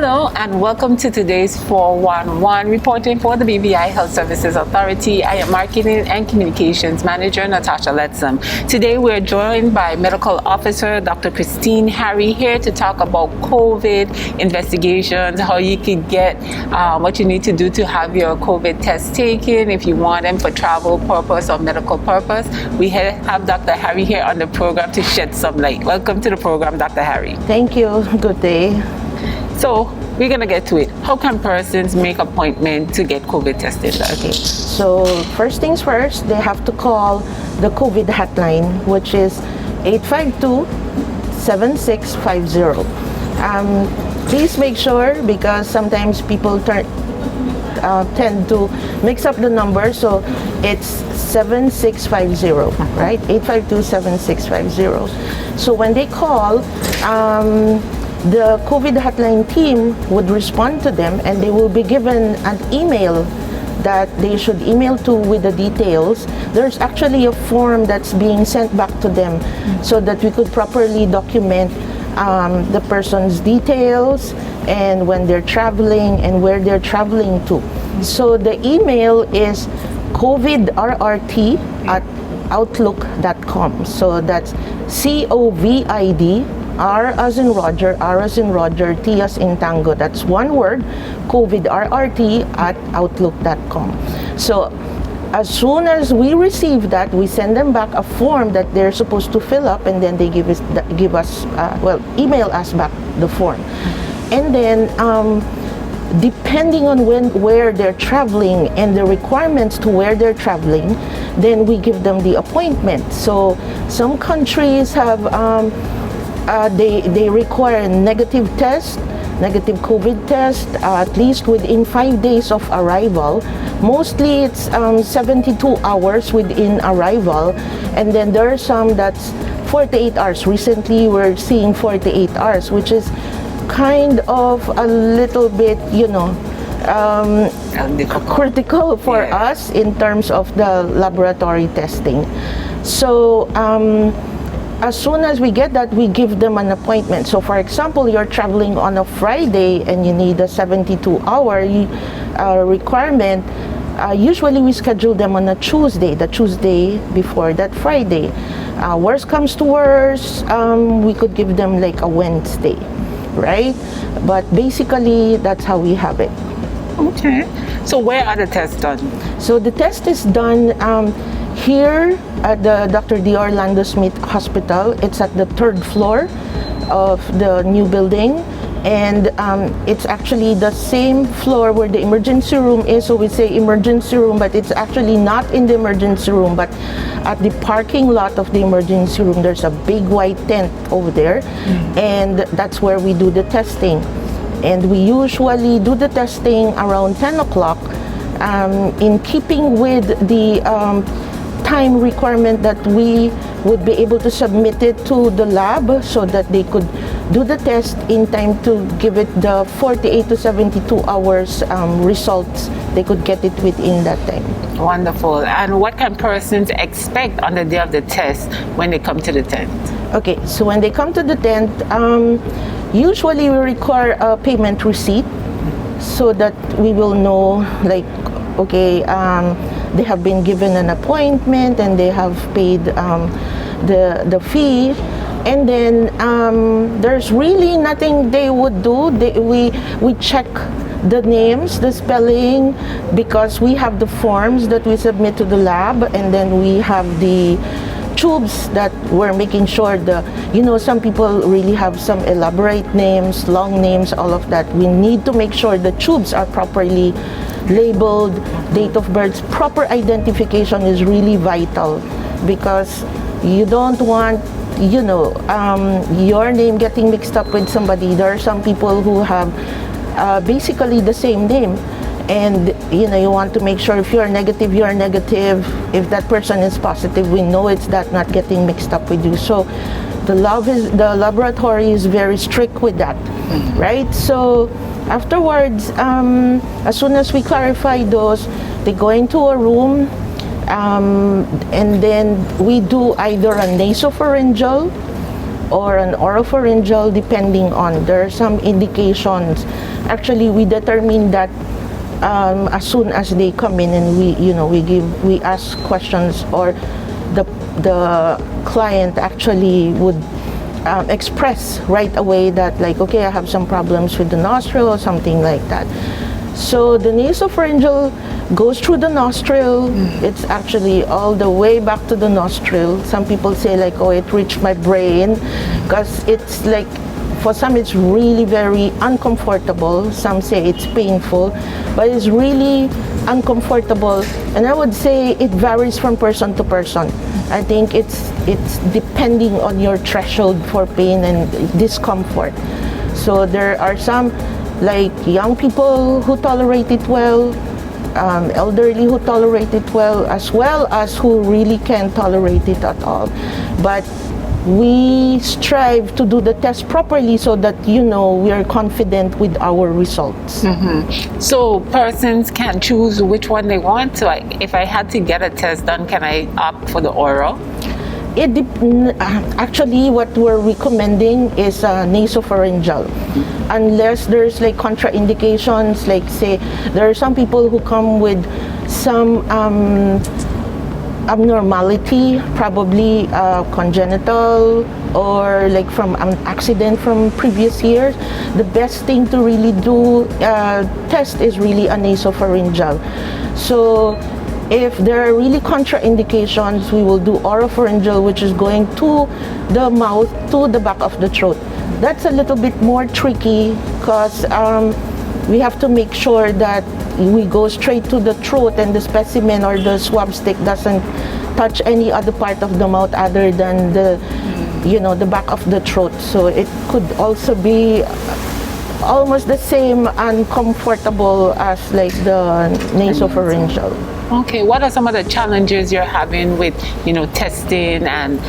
Hello and welcome to today's 411 reporting for the BVI Health Services Authority. I am Marketing and Communications Manager Natasha Letzum. Today we're joined by Medical Officer Dr. Christine Harry here to talk about COVID investigations, how you can get what you need to do to have your COVID test taken if you want them for travel purpose or medical purpose. We have Dr. Harry here on the program to shed some light. Welcome to the program, Dr. Harry. Thank you. Good day. So we're going to get to it. How can persons make appointment to get COVID tested? Okay. So first things first, they have to call the COVID hotline, which is 852-7650. Please make sure, because sometimes people tend to mix up the numbers, so it's 7650, right? 852-7650. So when they call, the COVID hotline team would respond to them, and they will be given an email that they should email to with the details. There's actually a form that's being sent back to them so that we could properly document the person's details and when they're traveling and where they're traveling to. So the email is covidrrt@outlook.com. So that's COVID, R as in Roger, R as in Roger, T as in Tango. That's one word, covidrrt@outlook.com. So as soon as we receive that, we send them back a form that they're supposed to fill up, and then they email us back the form. And then depending on where they're traveling and the requirements to where they're traveling, then we give them the appointment. So some countries have they require a negative COVID test, at least within 5 days of arrival. Mostly it's 72 hours within arrival, and then there are some that's 48 hours. Recently we're seeing 48 hours, which is kind of a little bit, critical for us in terms of the laboratory testing. So as soon as we get that, we give them an appointment. So for example, you're traveling on a Friday and you need a 72-hour requirement. Usually we schedule them on a Tuesday, the Tuesday before that Friday. Worst comes to worst, we could give them like a Wednesday, right? But basically, that's how we have it. Okay. So where are the tests done? So the test is done here at the Dr. D. Orlando Smith Hospital. It's at the 3rd floor of the new building, and it's actually the same floor where the emergency room is. So we say emergency room, but it's actually not in the emergency room, but at the parking lot of the emergency room. There's a big white tent over there, and that's where we do the testing. And we usually do the testing around 10 o'clock in keeping with the time requirement that we would be able to submit it to the lab so that they could do the test in time to give it the 48 to 72 hours results. They could get it within that time. Wonderful. And what can persons expect on the day of the test when they come to the tent? Okay, so when they come to the tent, usually we require a payment receipt so that we will know, like, okay, they have been given an appointment and they have paid the fee, and then there's really nothing they would do. We check the names, the spelling, because we have the forms that we submit to the lab, and then we have the tubes that we're making sure some people really have some elaborate names, long names, all of that. We need to make sure the tubes are properly labeled, date of birth. Proper identification is really vital, because you don't want your name getting mixed up with somebody. There are some people who have basically the same name, and you want to make sure if you're negative, you're negative. If that person is positive, we know it's that, not getting mixed up with you. So the laboratory is very strict with that, right? So afterwards, as soon as we clarify those, they go into a room, and then we do either a nasopharyngeal or an oropharyngeal, depending on, there are some indications actually we determine that as soon as they come in, and we ask questions, or the client actually would express right away that, like, okay, I have some problems with the nostril or something like that. So the nasopharyngeal goes through the nostril. It's actually all the way back to the nostril. Some people say, like, oh, it reached my brain, because it's like, for some it's really very uncomfortable. Some say it's painful, but it's really uncomfortable. And I would say it varies from person to person. I think it's depending on your threshold for pain and discomfort. So there are some, like, young people who tolerate it well, elderly who tolerate it well as who really can't tolerate it at all. But we strive to do the test properly so that, we are confident with our results. So persons can choose which one they want. So if I had to get a test done, can I opt for the oral? Actually, what we're recommending is nasopharyngeal, unless there's like contraindications. Like, say, there are some people who come with some abnormality, probably congenital, or like from an accident from previous years. The best thing to really do test is really a nasopharyngeal. So if there are really contraindications, we will do oropharyngeal, which is going to the mouth, to the back of the throat. That's a little bit more tricky, because we have to make sure that we go straight to the throat, and the specimen or the swab stick doesn't touch any other part of the mouth other than the back of the throat. So it could also be almost the same uncomfortable as like the nasopharyngeal. Okay, what are some of the challenges you're having with, testing and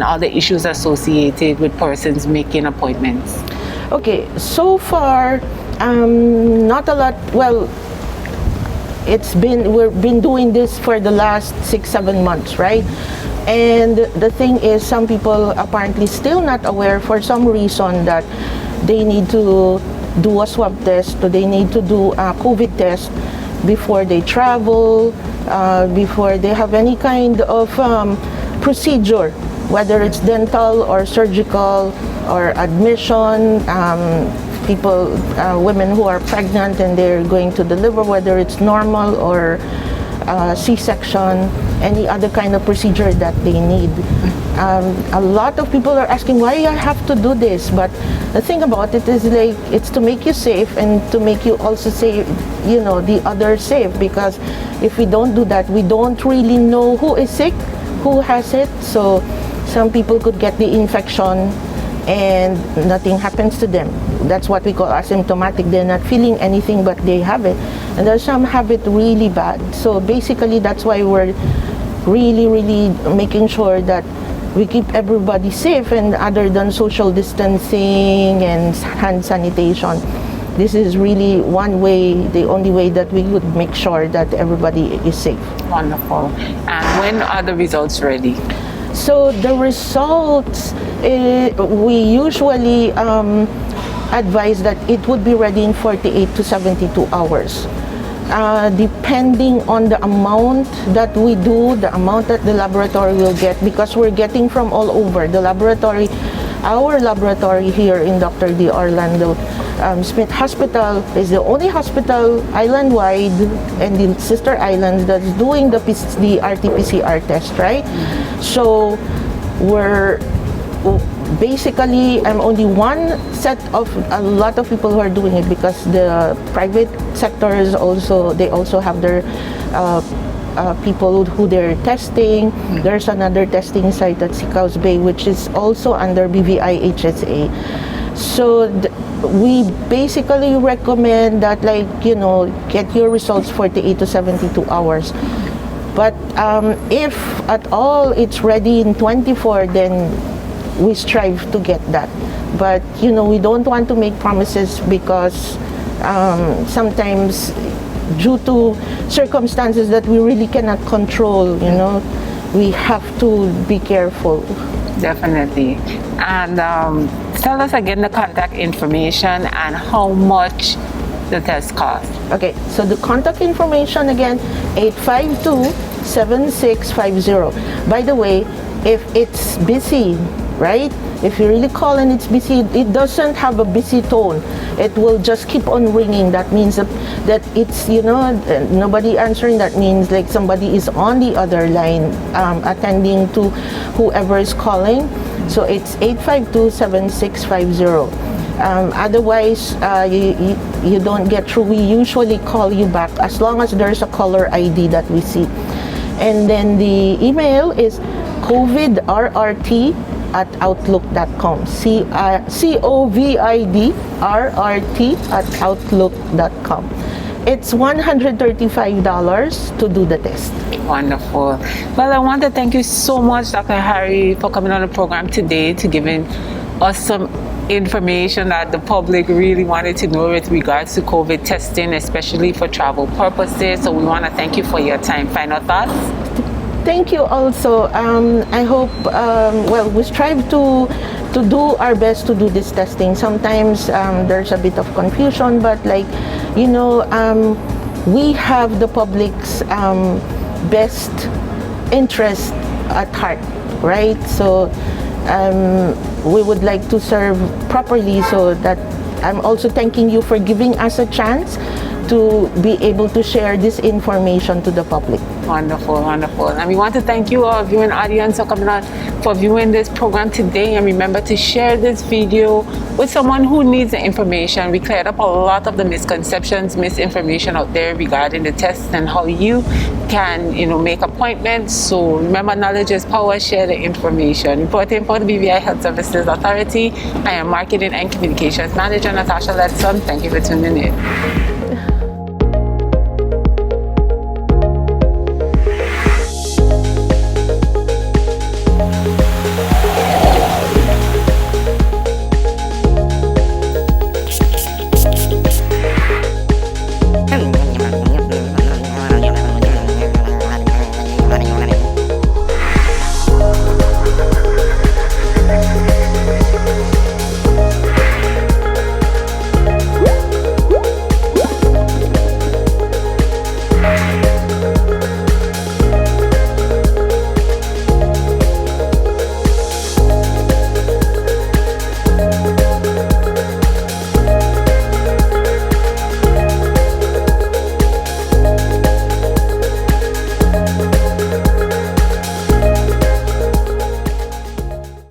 all the issues associated with persons making appointments? Okay, so far, not a lot. Well, we've been doing this for the last 6-7 months, right? And the thing is, some people apparently still not aware, for some reason, that they need to do a swab test, or they need to do a COVID test before they travel, before they have any kind of procedure, whether it's dental or surgical or admission. People, women who are pregnant and they're going to deliver, whether it's normal or C-section, any other kind of procedure that they need. A lot of people are asking why I have to do this, but the thing about it is, like, it's to make you safe and to make you also save, the others safe, because if we don't do that, we don't really know who is sick, who has it. So some people could get the infection and nothing happens to them. That's what we call asymptomatic. They're not feeling anything, but they have it. And there's some have it really bad. So basically, that's why we're really, really making sure that we keep everybody safe, and other than social distancing and hand sanitation, this is really one way, the only way that we would make sure that everybody is safe. Wonderful. And when are the results ready? So the results, we usually advise that it would be ready in 48 to 72 hours. Depending on the amount that we do, the amount that the laboratory will get, because we're getting from all over. The laboratory, our laboratory here in Dr. D. Orlando Smith Hospital is the only hospital island-wide and the sister islands that's doing the RT-PCR test, right? So basically, I'm only one set of a lot of people who are doing it, because the private sectors they also have their people who they're testing. There's another testing site at Sicaus Bay, which is also under BVI HSA. So we basically recommend that, like, get your results 48 to 72 hours. But if at all it's ready in 24, then we strive to get that. But we don't want to make promises, because sometimes, due to circumstances that we really cannot control, we have to be careful. Definitely. And tell us again the contact information and how much the test cost? Okay, so the contact information again, 852-7650. By the way, if it's busy, right? If you really call and it's busy, it doesn't have a busy tone. It will just keep on ringing. That means that it's, nobody answering. That means like somebody is on the other line attending to whoever is calling. So it's 852-7650. Otherwise, you don't get through. We usually call you back as long as there's a caller ID that we see. And then the email is covidrrt@outlook.com. covidrrt@outlook.com. It's $135 to do the test. Wonderful. Well, I want to thank you so much, Dr. Harry, for coming on the program today to giving us some information that the public really wanted to know with regards to COVID testing, especially for travel purposes. So we want to thank you for your time. Final thoughts? Thank you also. I hope, we strive to do our best to do this testing. Sometimes there's a bit of confusion, but we have the public's best interest at heart, right? So we would like to serve properly, so that I'm also thanking you for giving us a chance to be able to share this information to the public. Wonderful, wonderful. And we want to thank you, our viewing audience, for coming on, for viewing this program today. And remember to share this video with someone who needs the information. We cleared up a lot of the misconceptions, misinformation out there regarding the tests and how you can, make appointments. So remember, knowledge is power. Share the information. Reporting for the BVI Health Services Authority, I am Marketing and Communications Manager Natasha Letson. Thank you for tuning in.